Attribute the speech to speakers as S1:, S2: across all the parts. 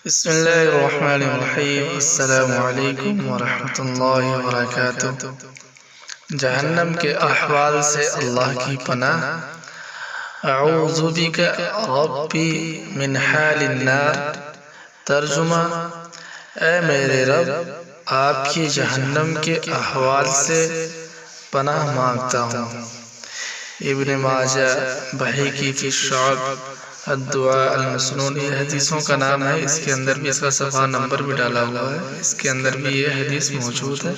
S1: بسم اللہ الرحمن الرحیم۔ السلام علیکم ورحمۃ اللہ وبرکاتہ۔ جہنم کے احوال سے اللہ کی پناہ۔ اعوذ بک ربی من حال النار۔ ترجمہ: اے میرے رب، آپ کی جہنم کے احوال سے پناہ مانگتا ہوں۔ ابن ماجہ، بہیقی کی شعب الدعاء المسنون، یہ حدیثوں کا نام ہے۔ اس کے اندر بھی اس کا صفحہ نمبر بھی ڈالا ہوا ہے، اس کے اندر بھی یہ حدیث موجود ہے۔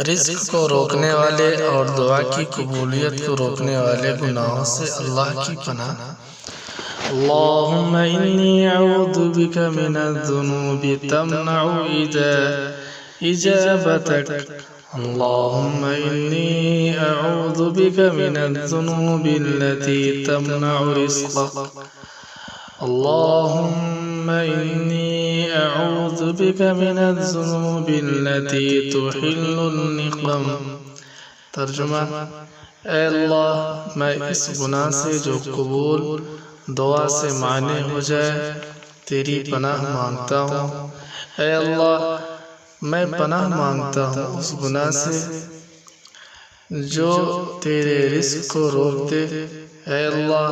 S1: رزق کو روکنے والے اور دعا کی قبولیت کو روکنے والے گناہوں سے اللہ کی پناہ۔ اللہم انی اعوذ بک من الذنوب تمنع اجابتک۔ اللهم إني أعوذ بك من الذنوب التي تمنع رزقك۔ اللهم إني أعوذ بك من الذنوب التي تحل النقم۔ ترجمہ: اے اللہ، میں اس گناہ سے جو قبول دعا سے مانع ہو جائے تیری پناہ مانگتا ہوں۔ اے اللہ، میں پناہ مانگتا ہوں اس گناہ سے جو تیرے رزق کو روک دے۔ اے اللہ،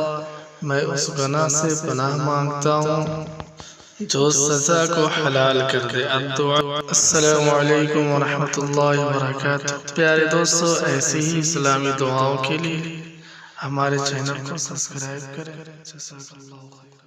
S1: میں اس گناہ سے پناہ مانگتا ہوں جو سزا کو حلال کر دے۔ السلام علیکم ورحمۃ اللہ وبرکاتہ۔ پیارے دوستو، ایسی ہی اسلامی دعاؤں کے لیے ہمارے چینل کو سبسکرائب کریں۔ جزاک اللہ خیر۔